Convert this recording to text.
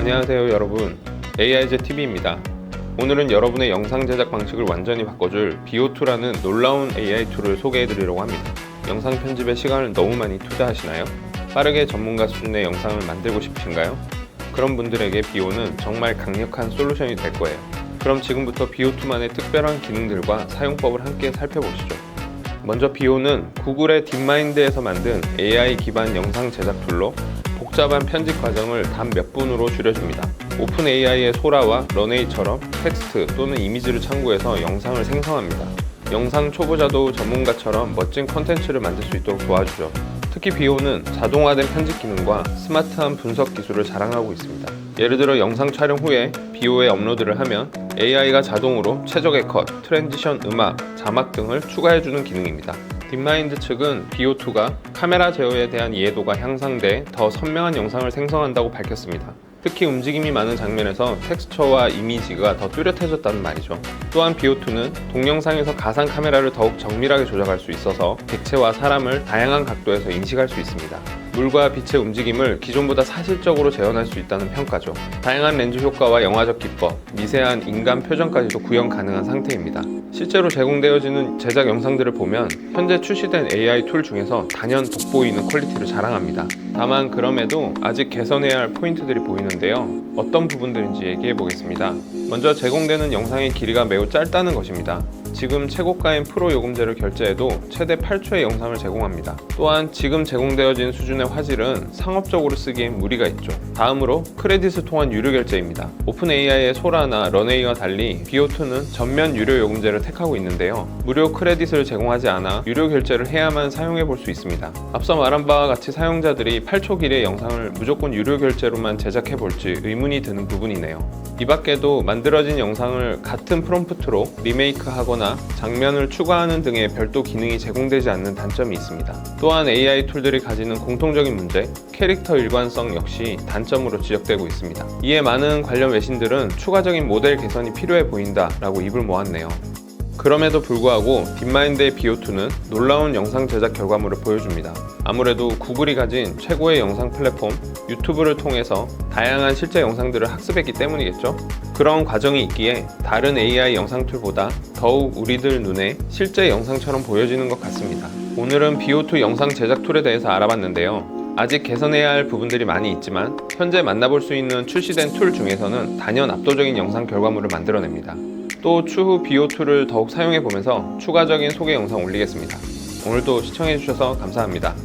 안녕하세요 여러분, AIJTV입니다. 오늘은 여러분의 영상 제작 방식을 완전히 바꿔줄 비오2라는 놀라운 AI 툴을 소개해드리려고 합니다. 영상 편집에 시간을 너무 많이 투자하시나요? 빠르게 전문가 수준의 영상을 만들고 싶으신가요? 그런 분들에게 비오는 정말 강력한 솔루션이 될 거예요. 그럼 지금부터 비오2만의 특별한 기능들과 사용법을 함께 살펴보시죠. 먼저 비오는 구글의 딥마인드에서 만든 AI 기반 영상 제작 툴로 복잡한 편집 과정을 단 몇 분으로 줄여줍니다. 오픈 AI의 소라와 런웨이처럼 텍스트 또는 이미지를 참고해서 영상을 생성합니다. 영상 초보자도 전문가처럼 멋진 컨텐츠를 만들 수 있도록 도와주죠. 특히 비오는 자동화된 편집 기능과 스마트한 분석 기술을 자랑하고 있습니다. 예를 들어 영상 촬영 후에 비오에 업로드를 하면 AI가 자동으로 최적의 컷, 트랜지션 음악, 자막 등을 추가해주는 기능입니다. 딥마인드 측은 비오2가 카메라 제어에 대한 이해도가 향상돼 더 선명한 영상을 생성한다고 밝혔습니다. 특히 움직임이 많은 장면에서 텍스처와 이미지가 더 뚜렷해졌다는 말이죠. 또한 비오2는 동영상에서 가상 카메라를 더욱 정밀하게 조작할 수 있어서 객체와 사람을 다양한 각도에서 인식할 수 있습니다. 물과 빛의 움직임을 기존보다 사실적으로 재현할 수 있다는 평가죠. 다양한 렌즈 효과와 영화적 기법, 미세한 인간 표정까지도 구현 가능한 상태입니다. 실제로 제공되어지는 제작 영상들을 보면 현재 출시된 AI 툴 중에서 단연 돋보이는 퀄리티를 자랑합니다. 다만 그럼에도 아직 개선해야 할 포인트들이 보이는데요. 어떤 부분들인지 얘기해 보겠습니다. 먼저 제공되는 영상의 길이가 매우 짧다는 것입니다. 지금 최고가인 프로 요금제를 결제해도 최대 8초의 영상을 제공합니다. 또한 지금 제공되어진 수준의 화질은 상업적으로 쓰기엔 무리가 있죠. 다음으로 크레딧을 통한 유료 결제입니다. 오픈 AI의 소라나 런웨이와 달리 비오2는 전면 유료 요금제를 택하고 있는데요. 무료 크레딧을 제공하지 않아 유료 결제를 해야만 사용해 볼 수 있습니다. 앞서 말한 바와 같이 사용자들이 8초 길이의 영상을 무조건 유료 결제로만 제작해 볼지 의문이 드는 부분이네요. 이 밖에도 만들어진 영상을 같은 프롬프트로 리메이크하거나 장면을 추가하는 등의 별도 기능이 제공되지 않는 단점이 있습니다. 또한 AI 툴들이 가지는 공통적인 문제, 캐릭터 일관성 역시 단점으로 지적되고 있습니다. 이에 많은 관련 외신들은 추가적인 모델 개선이 필요해 보인다라고 입을 모았네요. 그럼에도 불구하고 딥마인드의 비오2는 놀라운 영상 제작 결과물을 보여줍니다. 아무래도 구글이 가진 최고의 영상 플랫폼 유튜브를 통해서 다양한 실제 영상들을 학습했기 때문이겠죠? 그런 과정이 있기에 다른 AI 영상 툴보다 더욱 우리들 눈에 실제 영상처럼 보여지는 것 같습니다. 오늘은 비오2 영상 제작 툴에 대해서 알아봤는데요. 아직 개선해야 할 부분들이 많이 있지만 현재 만나볼 수 있는 출시된 툴 중에서는 단연 압도적인 영상 결과물을 만들어냅니다. 또 추후 비오2를 더욱 사용해보면서 추가적인 소개 영상 올리겠습니다. 오늘도 시청해주셔서 감사합니다.